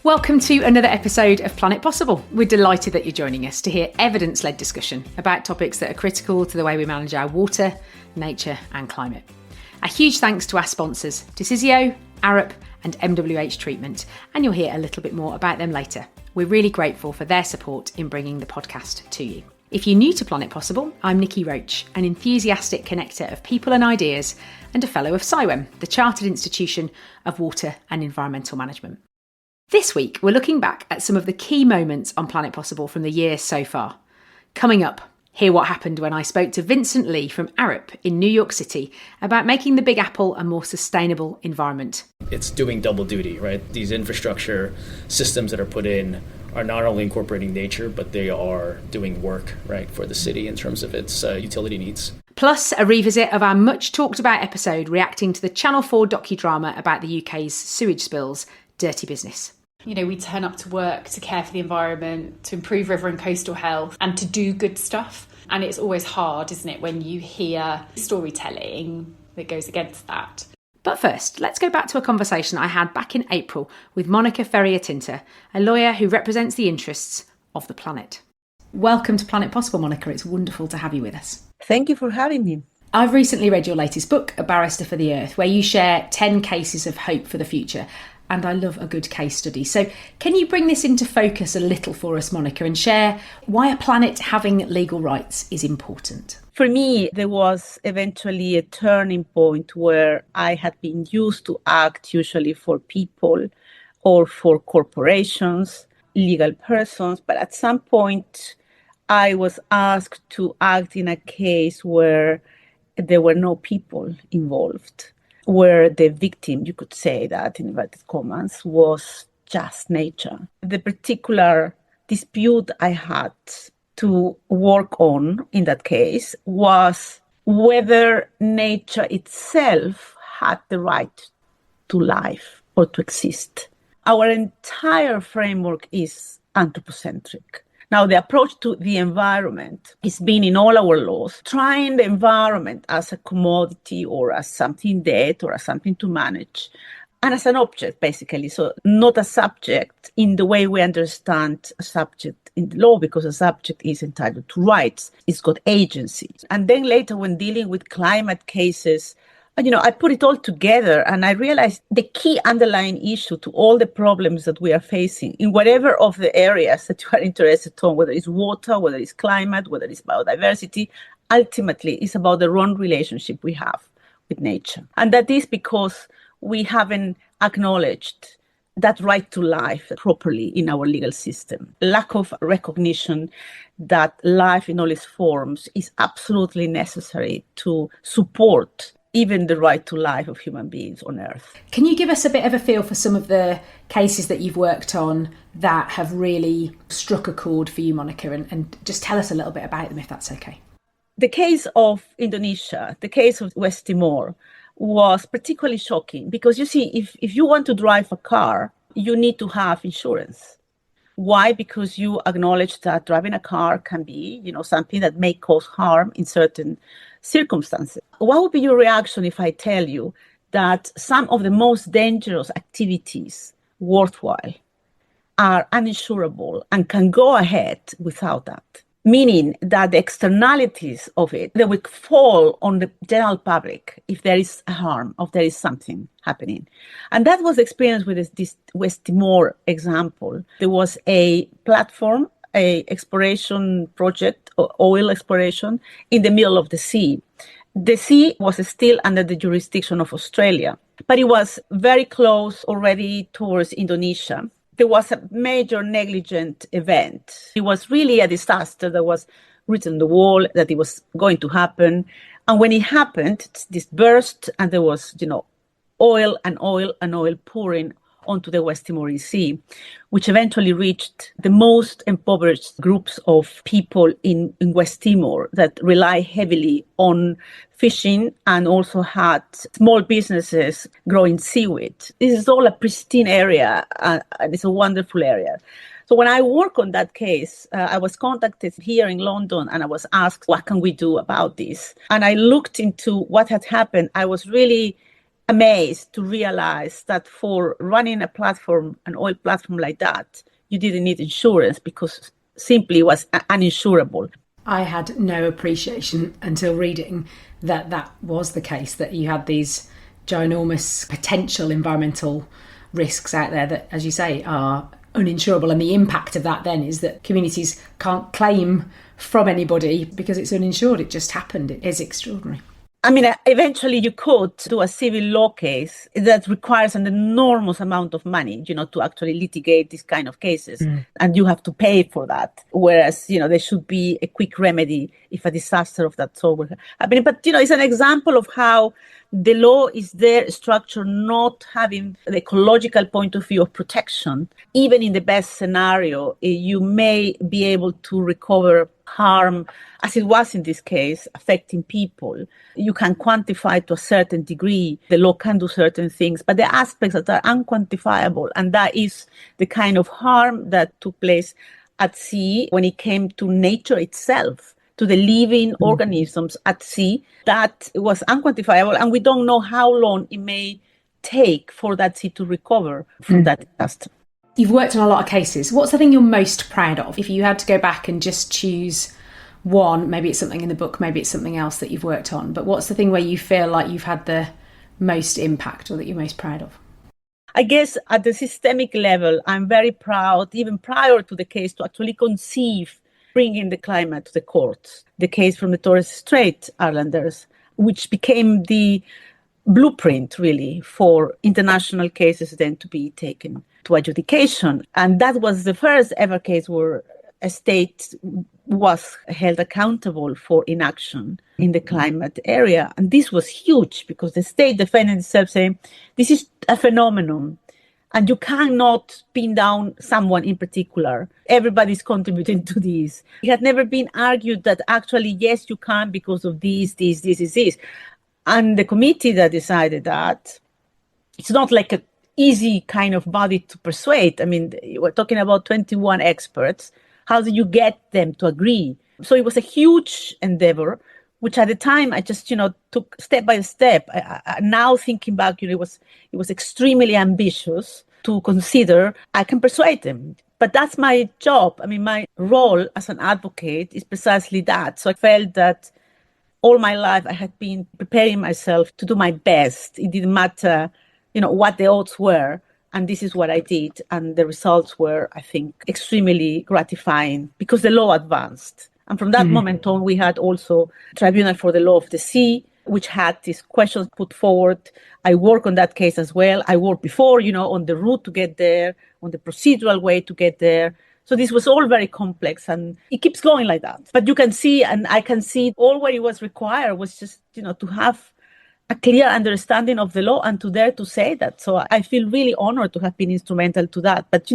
Welcome to another episode of Planet Possible. We're delighted that you're joining us to hear evidence-led discussion about topics that are critical to the way we manage our water, nature and climate. A huge thanks to our sponsors, Decisio, ARUP and MWH Treatment, and you'll hear a little bit more about them later. We're really grateful for their support in bringing the podcast to you. If you're new to Planet Possible, I'm Nikki Roach, an enthusiastic connector of people and ideas and a fellow of CIWEM, the Chartered Institution of Water and Environmental Management. This week, we're looking back at some of the key moments on Planet Possible from the year so far. Coming up, hear what happened when I spoke to Vincent Lee from ARUP in New York City about making the Big Apple a more sustainable environment. It's doing double duty, right? These infrastructure systems that are put in are not only incorporating nature, but they are doing work, right, for the city in terms of its utility needs. Plus, a revisit of our much talked about episode reacting to the Channel 4 docudrama about the UK's sewage spills, Dirty Business. You know, we turn up to work to care for the environment, to improve river and coastal health and to do good stuff. And it's always hard, isn't it, when you hear storytelling that goes against that. But first, let's go back to a conversation I had back in April with Mónica Feria-Tinta, a lawyer who represents the interests of the planet. Welcome to Planet Possible, Mónica. It's wonderful to have you with us. Thank you for having me. I've recently read your latest book, A Barrister for the Earth, where you share 10 cases of hope for the future. And I love a good case study. So can you bring this into focus a little for us, Mónica, and share why a planet having legal rights is important? For me, there was eventually a turning point where I had been used to act usually for people or for corporations, legal persons. But at some point, I was asked to act in a case where there were no people involved, where the victim, you could say that in inverted commas, was just nature. The particular dispute I had to work on in that case was whether nature itself had the right to life or to exist. Our entire framework is anthropocentric. Now, the approach to the environment has been in all our laws, trying the environment as a commodity or as something dead or as something to manage, and as an object, basically. So not a subject in the way we understand a subject in the law, because a subject is entitled to rights. It's got agency. And then later, when dealing with climate cases, I put it all together and I realized the key underlying issue to all the problems that we are facing in whatever of the areas that you are interested in, whether it's water, whether it's climate, whether it's biodiversity, ultimately is about the wrong relationship we have with nature. And that is because we haven't acknowledged that right to life properly in our legal system. Lack of recognition that life in all its forms is absolutely necessary to support even the right to life of human beings on Earth. Can you give us a bit of a feel for some of the cases that you've worked on that have really struck a chord for you, Mónica, and just tell us a little bit about them, if that's okay? The case of Indonesia, the case of West Timor, was particularly shocking because, you see, if you want to drive a car, you need to have insurance. Why? Because you acknowledge that driving a car can be, something that may cause harm in certain circumstances. What would be your reaction if I tell you that some of the most dangerous activities worthwhile are uninsurable and can go ahead without that? Meaning that the externalities of it, they would fall on the general public if there is a harm, or if there is something happening. And that was the experience with this West Timor example. There was a platform, a exploration project, oil exploration, in the middle of the sea. The sea was still under the jurisdiction of Australia, but it was very close already towards Indonesia. There was a major negligent event. It was really a disaster that was written on the wall that it was going to happen. And when it happened, this burst and there was, oil pouring onto the West Timorese Sea, which eventually reached the most impoverished groups of people in West Timor that rely heavily on fishing and also had small businesses growing seaweed. This is all a pristine area, and it's a wonderful area. So when I work on that case, I was contacted here in London and I was asked, what can we do about this? And I looked into what had happened. I was really amazed to realize that for running a platform, an oil platform like that, you didn't need insurance because simply it was uninsurable. I had no appreciation until reading that was the case, that you had these ginormous potential environmental risks out there that, as you say, are uninsurable. And the impact of that then is that communities can't claim from anybody because it's uninsured. It just happened. It is extraordinary. I mean, eventually you could do a civil law case that requires an enormous amount of money, to actually litigate these kind of cases. And you have to pay for that. Whereas, there should be a quick remedy if a disaster of that sort would happen. But, it's an example of how the law is there structured not having the ecological point of view of protection. Even in the best scenario, you may be able to recover harm, as it was in this case, affecting people. You can quantify to a certain degree, the law can do certain things, but the aspects that are unquantifiable, and that is the kind of harm that took place at sea when it came to nature itself, to the living organisms at sea, that was unquantifiable, and we don't know how long it may take for that sea to recover from that disaster. You've worked on a lot of cases. What's the thing you're most proud of? If you had to go back and just choose one, maybe it's something in the book, maybe it's something else that you've worked on, but what's the thing where you feel like you've had the most impact or that you're most proud of? I guess at the systemic level, I'm very proud, even prior to the case, to actually conceive bringing the climate to the courts. The case from the Torres Strait Islanders, which became the blueprint, really, for international cases then to be taken to adjudication. And that was the first ever case where a state was held accountable for inaction in the climate area. And this was huge because the state defended itself saying, this is a phenomenon and you cannot pin down someone in particular. Everybody's contributing to this. It had never been argued that actually, yes, you can because of this. And the committee that decided that, it's not like an easy kind of body to persuade. I mean, we're talking about 21 experts. How do you get them to agree? So it was a huge endeavor, which at the time I just, took step by step. Now thinking back, it was extremely ambitious to consider I can persuade them. But that's my job. I mean, my role as an advocate is precisely that. So I felt that all my life I had been preparing myself to do my best. It didn't matter, what the odds were. And this is what I did. And the results were, I think, extremely gratifying because the law advanced. And from that moment on, we had also Tribunal for the Law of the Sea, which had these questions put forward. I worked on that case as well. I worked before, on the route to get there, on the procedural way to get there. So this was all very complex and it keeps going like that. But you can see, and I can see all what it was required was just, to have a clear understanding of the law and to dare to say that. So I feel really honored to have been instrumental to that. But,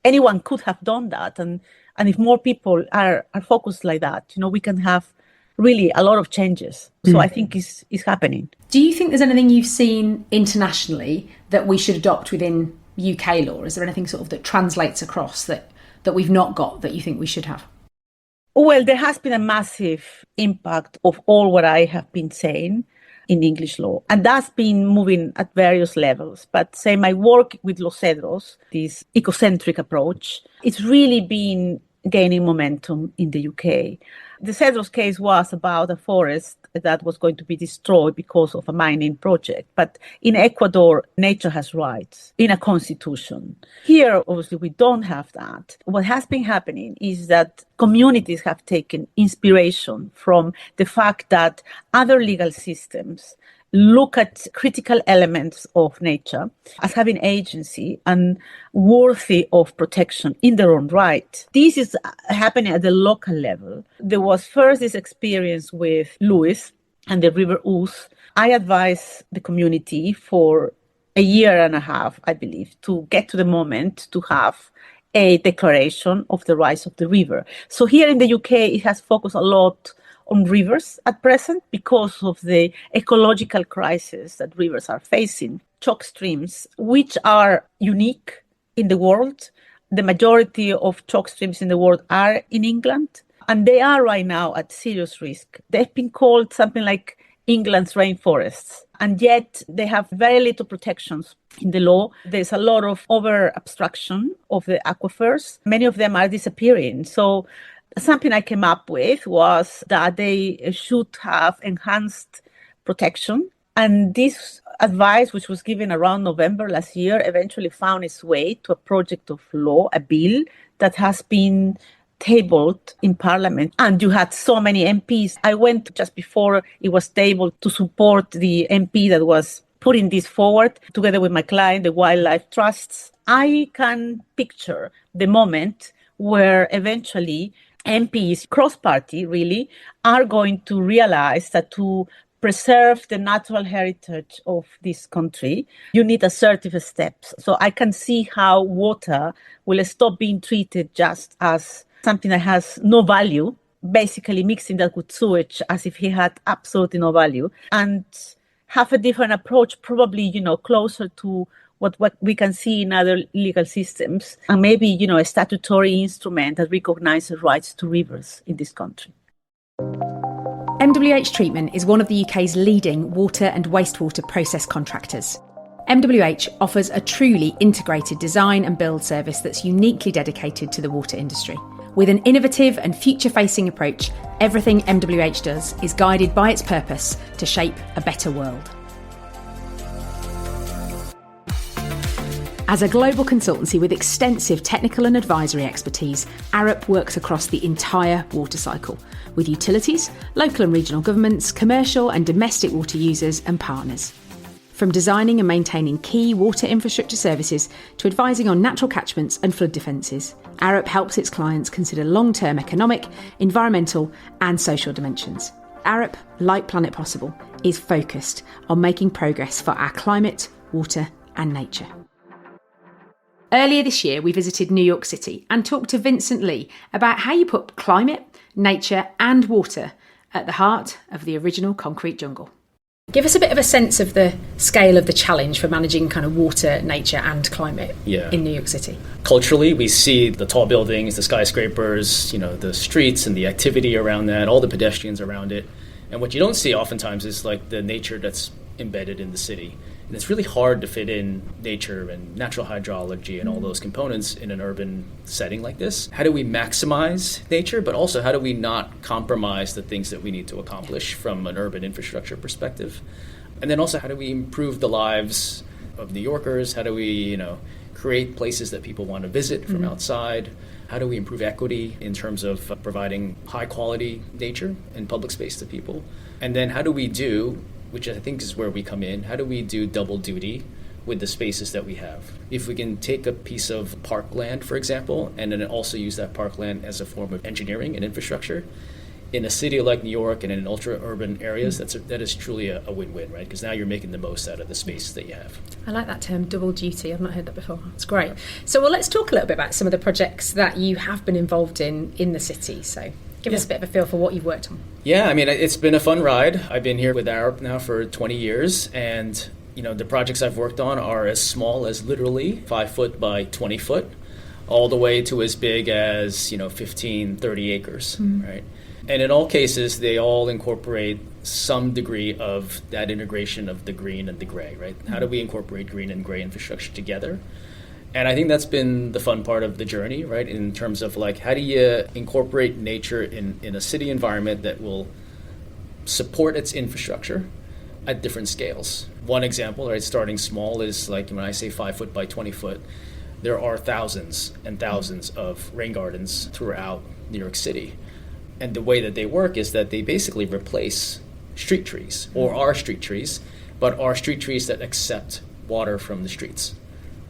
anyone could have done that. And if more people are focused like that, we can have really a lot of changes. So I think it's happening. Do you think there's anything you've seen internationally that we should adopt within UK law? Is there anything sort of that translates across that we've not got that you think we should have? Well, there has been a massive impact of all what I have been saying in English law. And that's been moving at various levels. But say my work with Los Cedros, this ecocentric approach, it's really been gaining momentum in the UK. The Cedros case was about a forest that was going to be destroyed because of a mining project. But in Ecuador, nature has rights in a constitution. Here, obviously, we don't have that. What has been happening is that communities have taken inspiration from the fact that other legal systems look at critical elements of nature as having agency and worthy of protection in their own right. This is happening at the local level. There was first this experience with Lewis and the River Ouse. I advised the community for a year and a half, I believe, to get to the moment to have a declaration of the rights of the river. So here in the UK, it has focused a lot on rivers at present because of the ecological crisis that rivers are facing. Chalk streams, which are unique in the world. The majority of chalk streams in the world are in England, and they are right now at serious risk. They've been called something like England's rainforests. And yet they have very little protections in the law. There's a lot of over-abstraction of the aquifers. Many of them are disappearing. So something I came up with was that they should have enhanced protection. And this advice, which was given around November last year, eventually found its way to a project of law, a bill that has been tabled in Parliament. And you had so many MPs. I went just before it was tabled to support the MP that was putting this forward together with my client, the Wildlife Trusts. I can picture the moment where eventually MPs, cross-party really, are going to realize that to preserve the natural heritage of this country, you need assertive steps. So I can see how water will stop being treated just as something that has no value, basically mixing that with sewage as if it had absolutely no value, and have a different approach, probably, closer to what we can see in other legal systems, and maybe, a statutory instrument that recognizes rights to rivers in this country. MWH Treatment is one of the UK's leading water and wastewater process contractors. MWH offers a truly integrated design and build service that's uniquely dedicated to the water industry. With an innovative and future-facing approach, everything MWH does is guided by its purpose to shape a better world. As a global consultancy with extensive technical and advisory expertise, ARUP works across the entire water cycle, with utilities, local and regional governments, commercial and domestic water users and partners. From designing and maintaining key water infrastructure services to advising on natural catchments and flood defences, ARUP helps its clients consider long-term economic, environmental and social dimensions. ARUP, like Planet Possible, is focused on making progress for our climate, water and nature. Earlier this year, we visited New York City and talked to Vincent Lee about how you put climate, nature and water at the heart of the original concrete jungle. Give us a bit of a sense of the scale of the challenge for managing kind of water, nature and climate in New York City. Culturally, we see the tall buildings, the skyscrapers, the streets and the activity around that, all the pedestrians around it. And what you don't see oftentimes is like the nature that's embedded in the city. And it's really hard to fit in nature and natural hydrology and all those components in an urban setting like this. How do we maximize nature, but also how do we not compromise the things that we need to accomplish from an urban infrastructure perspective? And then also, how do we improve the lives of New Yorkers? How do we, create places that people want to visit from outside? How do we improve equity in terms of providing high quality nature and public space to people? And then how do we do, which I think is where we come in, how do we do double duty with the spaces that we have? If we can take a piece of parkland, for example, and then also use that parkland as a form of engineering and infrastructure, in a city like New York and in ultra-urban areas, that is truly a win-win, right? Because now you're making the most out of the space that you have. I like that term, double duty. I've not heard that before. It's great. So, let's talk a little bit about some of the projects that you have been involved in the city. So, give us a bit of a feel for what you've worked on. Yeah, it's been a fun ride. I've been here with ARUP now for 20 years, and the projects I've worked on are as small as literally 5 foot by 20 foot, all the way to as big as 15, 30 acres, right? And in all cases, they all incorporate some degree of that integration of the green and the gray, right? How do we incorporate green and gray infrastructure together? And I think that's been the fun part of the journey, right? In terms of how do you incorporate nature in a city environment that will support its infrastructure at different scales. One example, right, starting small is when I say 5 foot by 20 foot, there are thousands and thousands of rain gardens throughout New York City. And the way that they work is that they basically replace street trees, or are street trees, but are street trees that accept water from the streets.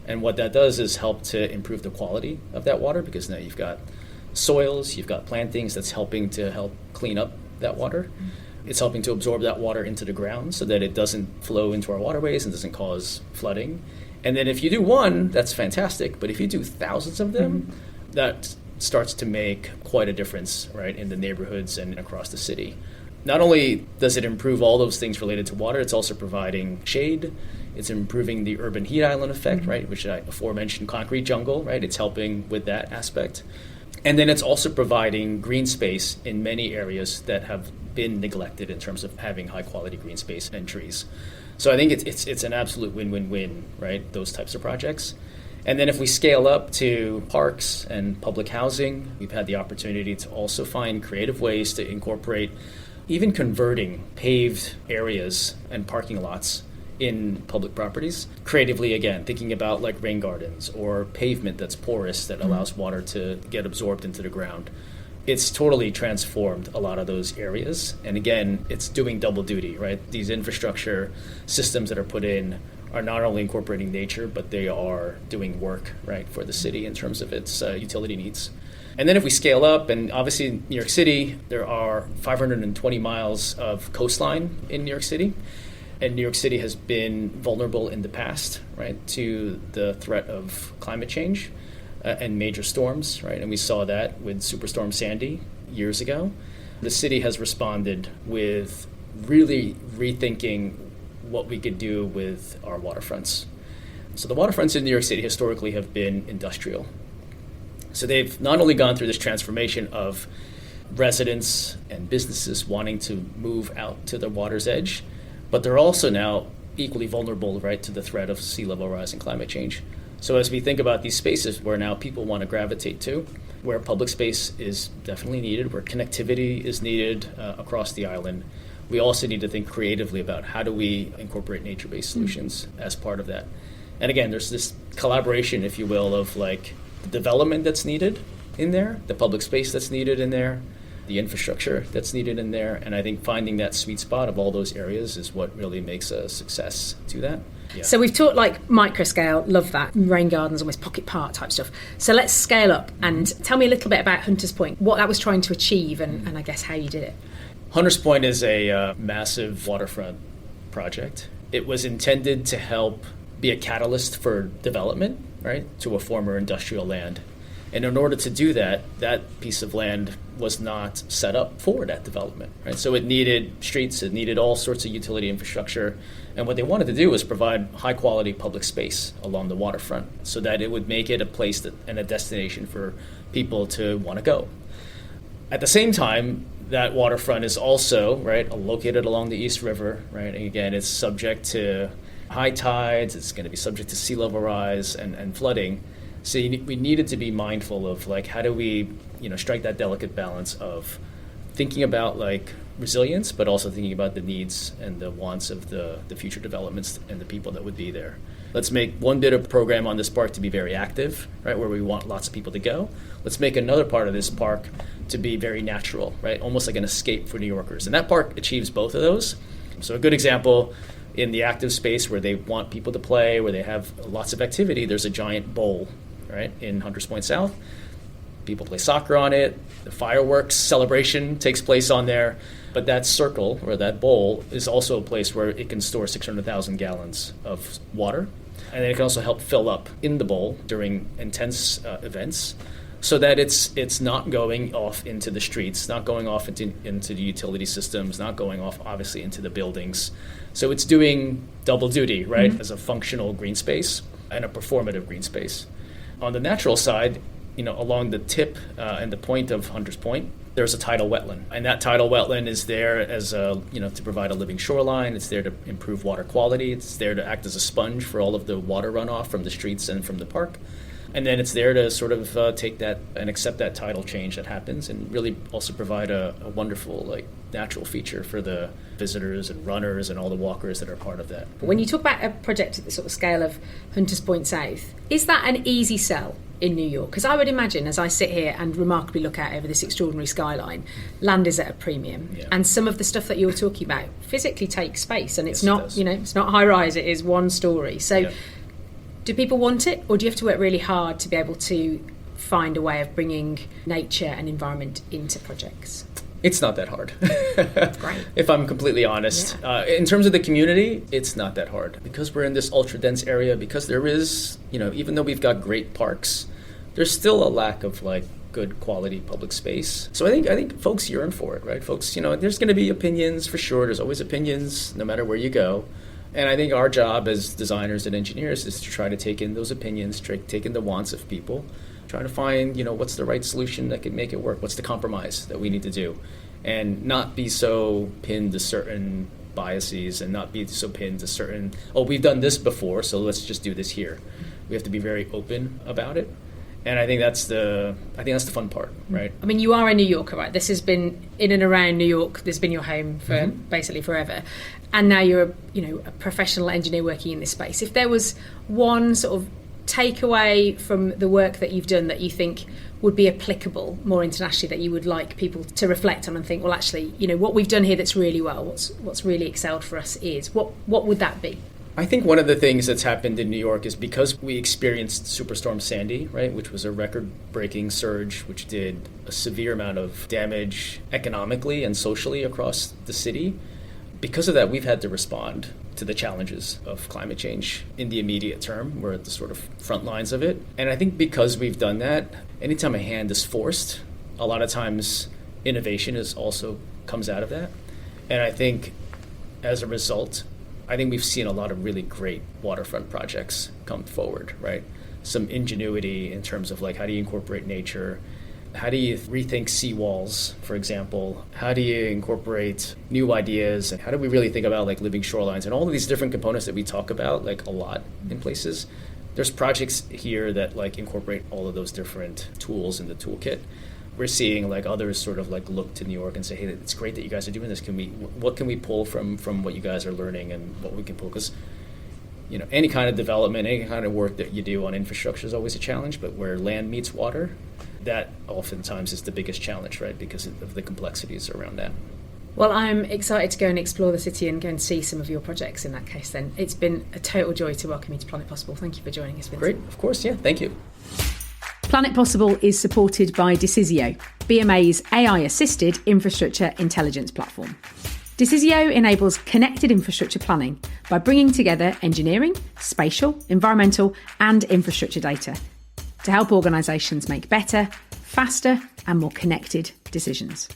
And what that does is help to improve the quality of that water, because now you've got soils, you've got plantings that's helping to help clean up that water. It's helping to absorb that water into the ground so that it doesn't flow into our waterways and doesn't cause flooding. And then if you do one, that's fantastic. But if you do thousands of them, that starts to make quite a difference, right, in the neighborhoods and across the city. Not only does it improve all those things related to water, it's also providing shade. It's improving the urban heat island effect, right, which I aforementioned concrete jungle, right? It's helping with that aspect. And then it's also providing green space in many areas that have been neglected in terms of having high quality green space and trees. So I think it's an absolute win-win-win, right? Those types of projects. And then if we scale up to parks and public housing, we've had the opportunity to also find creative ways to incorporate even converting paved areas and parking lots in public properties. Creatively, again, thinking about like rain gardens or pavement that's porous that allows water to get absorbed into the ground. It's totally transformed a lot of those areas. And again, it's doing double duty, right? These infrastructure systems that are put in are not only incorporating nature, but they are doing work, right, for the city in terms of its utility needs. And then if we scale up, and obviously in New York City, there are 520 miles of coastline in New York City. And New York City has been vulnerable in the past, right, to the threat of climate change and major storms, right? And we saw that with Superstorm Sandy years ago. The city has responded with really rethinking what we could do with our waterfronts. So the waterfronts in New York City historically have been industrial. So they've not only gone through this transformation of residents and businesses wanting to move out to the water's edge, but they're also now equally vulnerable, right, to the threat of sea level rise and climate change. So as we think about these spaces where now people want to gravitate to, where public space is definitely needed, where connectivity is needed across the island, we also need to think creatively about how do we incorporate nature-based solutions as part of that. And again, there's this collaboration, if you will, of like the development that's needed in there, the public space that's needed in there, the infrastructure that's needed in there. And I think finding that sweet spot of all those areas is what really makes a success to that. Yeah. So we've talked like micro scale, love that, rain gardens, almost pocket park type stuff. So let's scale up and tell me a little bit about Hunters Point, what that was trying to achieve and I guess how you did it. Hunters Point is a massive waterfront project. It was intended to help be a catalyst for development, right, to a former industrial land. And in order to do that, that piece of land was not set up for that development, right? So it needed streets, it needed all sorts of utility infrastructure. And what they wanted to do was provide high quality public space along the waterfront so that it would make it a place and a destination for people to want to go. At the same time, that waterfront is also, right, located along the East River, right? And again, it's subject to high tides, it's going to be subject to sea level rise and flooding. So we needed to be mindful of like how do we, strike that delicate balance of thinking about like resilience, but also thinking about the needs and the wants of the future developments and the people that would be there. Let's make one bit of program on this park to be very active, right, where we want lots of people to go. Let's make another part of this park to be very natural, right, almost like an escape for New Yorkers. And that park achieves both of those. So a good example, in the active space where they want people to play, where they have lots of activity, there's a giant bowl, right, in Hunters Point South. People play soccer on it. The fireworks celebration takes place on there. But that circle, or that bowl, is also a place where it can store 600,000 gallons of water. And then it can also help fill up in the bowl during intense events so that it's not going off into the streets, not going off into the utility systems, not going off, obviously, into the buildings. So it's doing double duty, right, as a functional green space and a performative green space. On the natural side, along the tip and the point of Hunters Point, there's a tidal wetland. And that tidal wetland is there as to provide a living shoreline. It's there to improve water quality. It's there to act as a sponge for all of the water runoff from the streets and from the park. And then it's there to sort of take that and accept that tidal change that happens and really also provide a wonderful natural feature for the visitors and runners and all the walkers that are part of that. When you talk about a project at the sort of scale of Hunters Point South, is that an easy sell in New York? Because I would imagine, as I sit here and remarkably look out over this extraordinary skyline, land is at a premium. Yeah. And some of the stuff that you're talking about physically takes space, and it's it's not high rise, it is one story. So yeah. Do people want it, or do you have to work really hard to be able to find a way of bringing nature and environment into projects? It's not that hard. Great. If I'm completely honest. Yeah. In terms of the community, it's not that hard. Because we're in this ultra-dense area, because there is, even though we've got great parks, there's still a lack of good quality public space. So I think folks yearn for it, right? Folks, there's going to be opinions for sure. There's always opinions no matter where you go. And I think our job as designers and engineers is to try to take in those opinions, take in the wants of people, try to find, what's the right solution that can make it work, what's the compromise that we need to do. and not be so pinned to certain biases and not be so pinned to certain, oh, we've done this before, so let's just do this here. We have to be very open about it. And I think that's the fun part, right? I mean, you are a New Yorker, right? This has been in and around New York. This has been your home for basically forever. And now you're a professional engineer working in this space. If there was one sort of takeaway from the work that you've done that you think would be applicable more internationally, that you would like people to reflect on and think, well, actually, what we've done here that's really well, what's really excelled for us is, what would that be? I think one of the things that's happened in New York is because we experienced Superstorm Sandy, right, which was a record-breaking surge, which did a severe amount of damage economically and socially across the city. Because of that, we've had to respond to the challenges of climate change in the immediate term. We're at the sort of front lines of it. And I think because we've done that, anytime a hand is forced, a lot of times innovation also comes out of that. And I think as a result, I think we've seen a lot of really great waterfront projects come forward, right? Some ingenuity in terms of like, how do you incorporate nature? How do you rethink seawalls, for example? How do you incorporate new ideas? And how do we really think about like living shorelines and all of these different components that we talk about like a lot in places? There's projects here that like incorporate all of those different tools in the toolkit. We're seeing like others sort of like look to New York and say, hey, it's great that you guys are doing this. What can we pull from what you guys are learning and what we can pull? Because any kind of development, any kind of work that you do on infrastructure is always a challenge, but where land meets water, that oftentimes is the biggest challenge, right? Because of the complexities around that. Well, I'm excited to go and explore the city and go and see some of your projects in that case then. It's been a total joy to welcome you to Planet Possible. Thank you for joining us, Vincent. Great, of course, yeah, thank you. Planet Possible is supported by Decisio, BMA's AI-assisted infrastructure intelligence platform. Decisio enables connected infrastructure planning by bringing together engineering, spatial, environmental and infrastructure data to help organisations make better, faster and more connected decisions.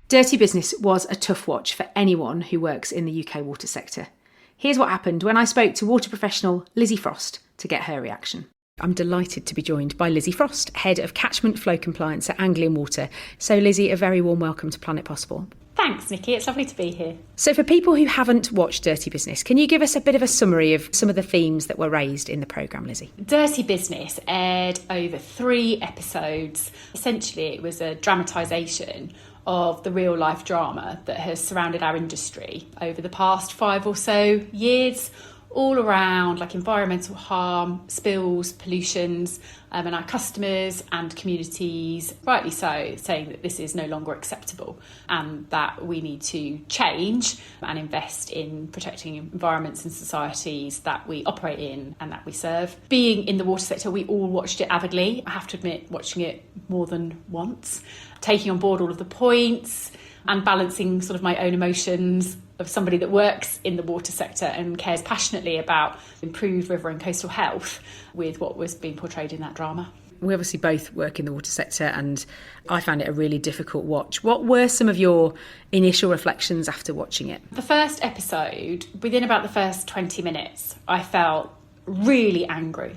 Dirty Business was a tough watch for anyone who works in the UK water sector. Here's what happened when I spoke to water professional Lizzie Frost to get her reaction. I'm delighted to be joined by Lizzie Frost, Head of Catchment Flow Compliance at Anglian Water. So Lizzie, a very warm welcome to Planet Possible. Thanks, Nikki. It's lovely to be here. So for people who haven't watched Dirty Business, can you give us a bit of a summary of some of the themes that were raised in the programme, Lizzie? Dirty Business aired over 3 episodes. Essentially, it was a dramatisation of the real-life drama that has surrounded our industry over the past 5 or so years, all around like environmental harm, spills, pollutions, and our customers and communities, rightly so, saying that this is no longer acceptable and that we need to change and invest in protecting environments and societies that we operate in and that we serve. Being in the water sector, we all watched it avidly. I have to admit, watching it more than once, taking on board all of the points and balancing sort of my own emotions of somebody that works in the water sector and cares passionately about improved river and coastal health with what was being portrayed in that drama. We obviously both work in the water sector and I found it a really difficult watch. What were some of your initial reflections after watching it? The first episode, within about the first 20 minutes, I felt really angry.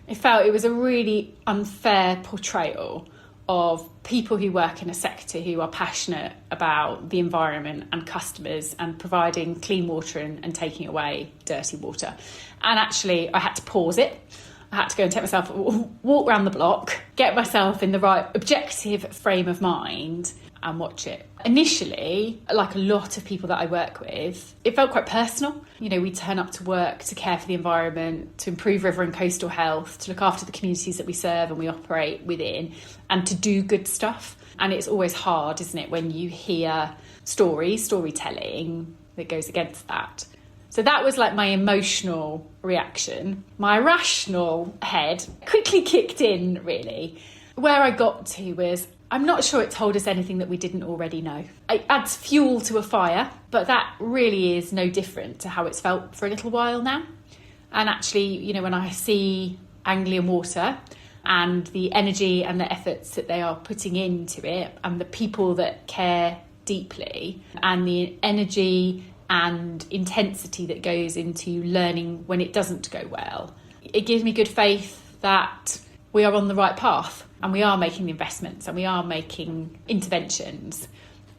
I felt it was a really unfair portrayal of people who work in a sector who are passionate about the environment and customers and providing clean water and taking away dirty water. And actually, I had to pause it. I had to go and take myself, walk around the block, get myself in the right objective frame of mind and watch it. Initially, like a lot of people that I work with, it felt quite personal. We turn up to work to care for the environment, to improve river and coastal health, to look after the communities that we serve and we operate within, and to do good stuff. And it's always hard, isn't it, when you hear storytelling that goes against that. So that was like my emotional reaction. My rational head quickly kicked in, really. Where I got to was, I'm not sure it told us anything that we didn't already know. It adds fuel to a fire, but that really is no different to how it's felt for a little while now. And actually, when I see Anglian Water and the energy and the efforts that they are putting into it and the people that care deeply and the energy and intensity that goes into learning when it doesn't go well, it gives me good faith that we are on the right path and we are making the investments and we are making interventions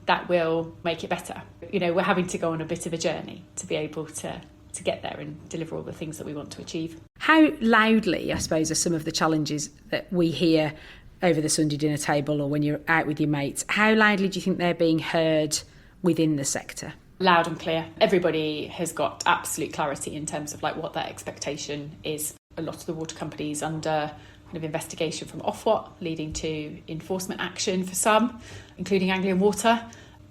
that will make it better. We're having to go on a bit of a journey to be able to get there and deliver all the things that we want to achieve. How loudly, I suppose, are some of the challenges that we hear over the Sunday dinner table or when you're out with your mates? How loudly do you think they're being heard within the sector? Loud and clear. Everybody has got absolute clarity in terms of what their expectation is. A lot of the water companies under kind of investigation from Ofwat, leading to enforcement action for some, including Anglian Water.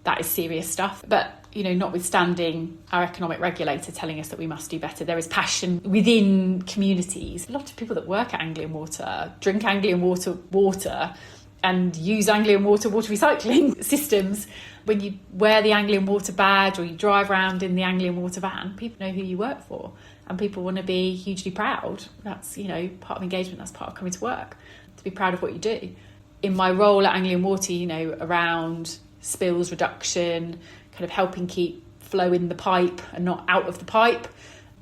That is serious stuff. But, notwithstanding our economic regulator telling us that we must do better, there is passion within communities. A lot of people that work at Anglian Water drink Anglian water and use Anglian water recycling systems. When you wear the Anglian Water badge or you drive around in the Anglian Water van, people know who you work for and people want to be hugely proud. That's, part of engagement, that's part of coming to work, to be proud of what you do. In my role at Anglian Water, around spills reduction, kind of helping keep flow in the pipe and not out of the pipe,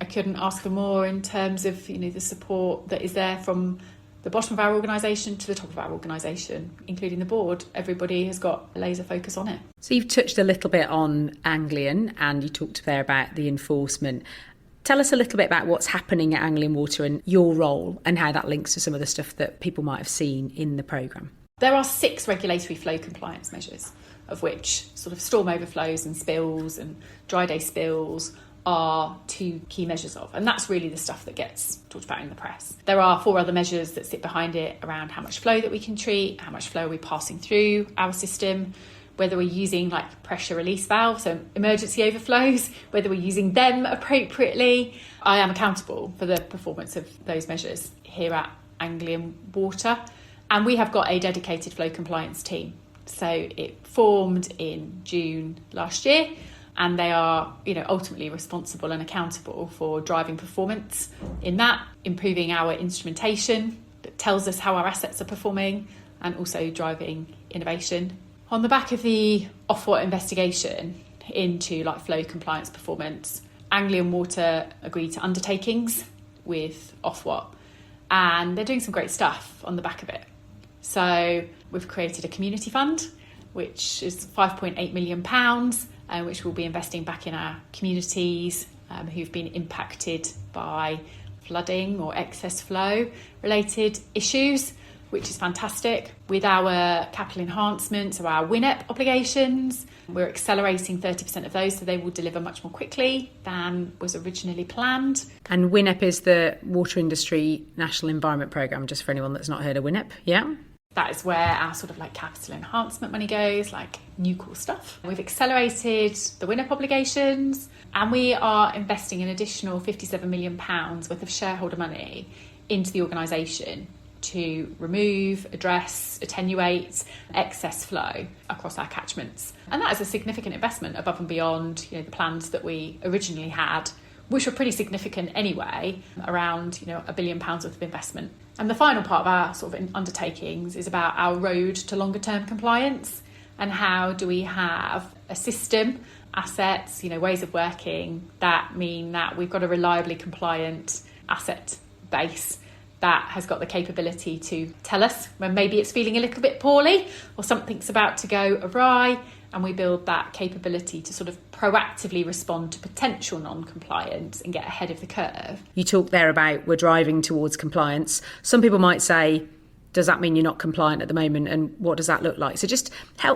I couldn't ask for more in terms of, the support that is there from the bottom of our organisation to the top of our organisation, including the board. Everybody has got a laser focus on it. So you've touched a little bit on Anglian and you talked there about the enforcement. Tell us a little bit about what's happening at Anglian Water and your role and how that links to some of the stuff that people might have seen in the programme. There are 6 regulatory flow compliance measures, of which sort of storm overflows and spills and dry day spills are 2 key measures of, and that's really the stuff that gets talked about in the press. There are 4 other measures that sit behind it around how much flow that we can treat, how much flow are we passing through our system, whether we're using pressure release valves, so emergency overflows, whether we're using them appropriately. I am accountable for the performance of those measures here at Anglian Water, and we have got a dedicated flow compliance team. So it formed in June last year, and they are, ultimately responsible and accountable for driving performance in that, improving our instrumentation that tells us how our assets are performing, and also driving innovation. On the back of the Ofwat investigation into flow compliance performance, Anglian Water agreed to undertakings with Ofwat, and they're doing some great stuff on the back of it. So we've created a community fund, which is £5.8 million, which we'll be investing back in our communities who've been impacted by flooding or excess flow related issues, which is fantastic. With our capital enhancement, so our WINEP obligations, we're accelerating 30% of those, so they will deliver much more quickly than was originally planned. And WINEP is the Water Industry National Environment Programme, just for anyone that's not heard of WINEP, yeah? That is where our sort of capital enhancement money goes, new cool stuff. We've accelerated the WINEP obligations, and we are investing an additional £57 million worth of shareholder money into the organisation to remove, address, attenuate excess flow across our catchments. And that is a significant investment above and beyond the plans that we originally had, which were pretty significant anyway, around £1 billion worth of investment. And the final part of our sort of undertakings is about our road to longer term compliance, and how do we have a system, assets, ways of working that mean that we've got a reliably compliant asset base that has got the capability to tell us when maybe it's feeling a little bit poorly or something's about to go awry, and we build that capability to sort of proactively respond to potential non-compliance and get ahead of the curve. You talk there about we're driving towards compliance. Some people might say, does that mean you're not compliant at the moment, and what does that look like? So just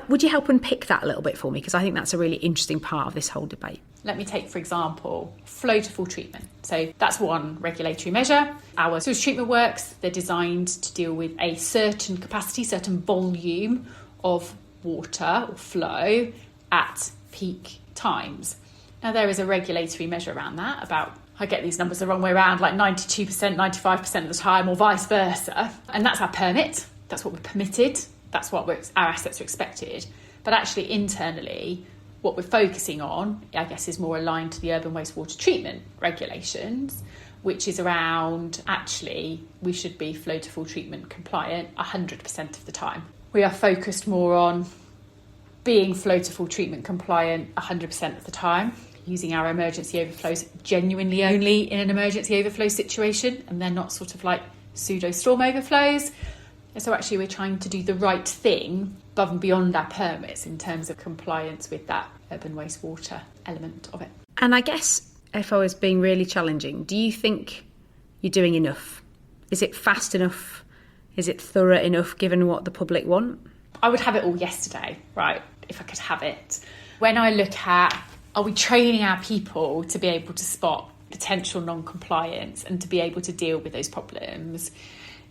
would you help unpick that a little bit for me, because I think that's a really interesting part of this whole debate. Let me take, for example, flow to full treatment. So that's one regulatory measure. Our sewage treatment works, they're designed to deal with a certain capacity, certain volume of water or flow at peak times. Now there is a regulatory measure around that, about, I get these numbers the wrong way around, 92%, 95% of the time, or vice versa. And that's our permit, that's what we're permitted, that's what our assets are expected. But actually internally, what we're focusing on, I guess, is more aligned to the urban wastewater treatment regulations, which is around, actually, we should be flow to full treatment compliant 100% of the time. We are focused more on being flow to full treatment compliant 100% of the time, using our emergency overflows genuinely only in an emergency overflow situation, and they're not sort of pseudo storm overflows. So actually we're trying to do the right thing above and beyond our permits in terms of compliance with that urban wastewater element of it. And I guess if I was being really challenging, do you think you're doing enough? Is it fast enough? Is it thorough enough given what the public want? I would have it all yesterday, right, if I could have it. When I look at, are we training our people to be able to spot potential non-compliance and to be able to deal with those problems?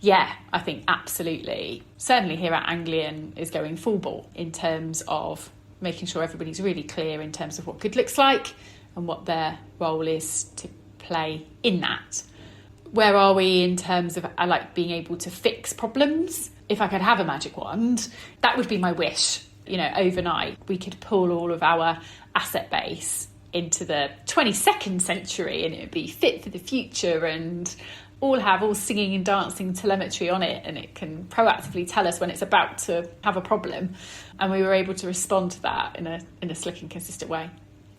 Yeah, I think absolutely. Certainly here at Anglian is going full ball in terms of making sure everybody's really clear in terms of what good looks like and what their role is to play in that. Where are we in terms of being able to fix problems? If I could have a magic wand, that would be my wish. Overnight, we could pull all of our asset base into the 22nd century and it would be fit for the future and all singing and dancing telemetry on it, and it can proactively tell us when it's about to have a problem, and we were able to respond to that in a slick and consistent way.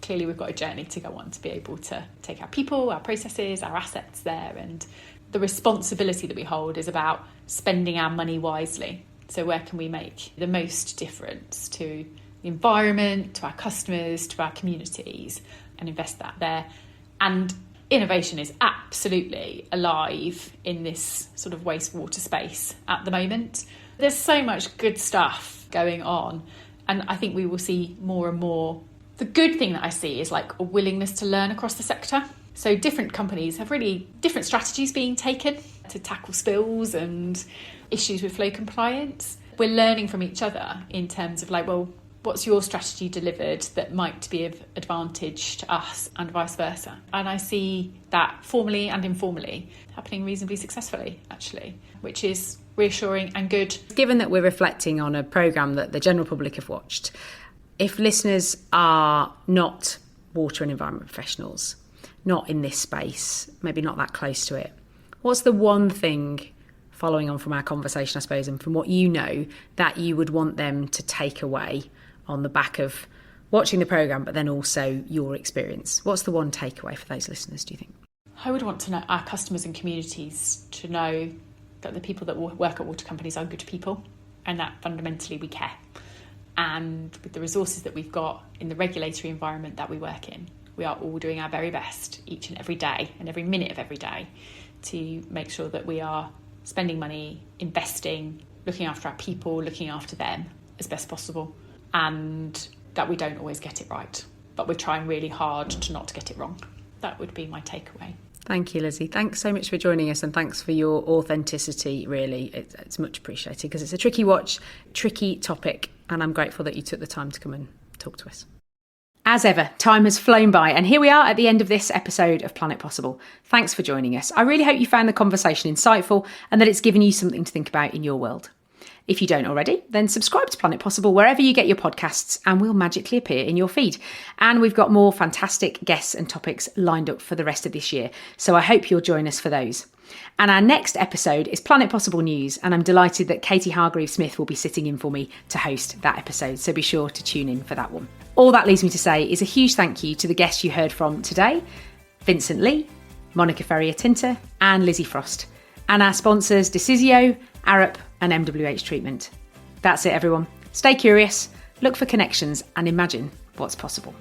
Clearly we've got a journey to go on to be able to take our people, our processes, our assets there, and the responsibility that we hold is about spending our money wisely. So where can we make the most difference to the environment, to our customers, to our communities, and invest that there. And innovation is absolutely alive in this sort of wastewater space at the moment. There's so much good stuff going on, and I think we will see more and more. The good thing that I see is a willingness to learn across the sector. So different companies have really different strategies being taken to tackle spills and issues with flow compliance. We're learning from each other in terms of what's your strategy delivered that might be of advantage to us and vice versa. And I see that formally and informally happening reasonably successfully, actually, which is reassuring and good. Given that we're reflecting on a programme that the general public have watched, if listeners are not water and environment professionals, not in this space, maybe not that close to it, what's the one thing, following on from our conversation, I suppose, and from what you know, that you would want them to take away on the back of watching the programme, but then also your experience? What's the one takeaway for those listeners, do you think? I would want to know our customers and communities to know that the people that work at water companies are good people and that fundamentally we care. And with the resources that we've got in the regulatory environment that we work in, we are all doing our very best each and every day and every minute of every day to make sure that we are spending money, investing, looking after our people, looking after them as best possible, and that we don't always get it right, but we're trying really hard to not get it wrong. That would be my takeaway. Thank you, Lizzie. Thanks so much for joining us, and thanks for your authenticity, really. It's much appreciated because it's a tricky watch, tricky topic, and I'm grateful that you took the time to come and talk to us. As ever, time has flown by, and here we are at the end of this episode of Planet Possible. Thanks for joining us. I really hope you found the conversation insightful and that it's given you something to think about in your world. If you don't already, then subscribe to Planet Possible wherever you get your podcasts and we'll magically appear in your feed. And we've got more fantastic guests and topics lined up for the rest of this year, so I hope you'll join us for those. And our next episode is Planet Possible News, and I'm delighted that Katie Hargreaves-Smith will be sitting in for me to host that episode, so be sure to tune in for that one. All that leaves me to say is a huge thank you to the guests you heard from today, Vincent Lee, Mónica Feria-Tinta and Lizzie Frost, and our sponsors Decisio, ARUP and MWH Treatment. That's it, everyone. Stay curious, look for connections and imagine what's possible.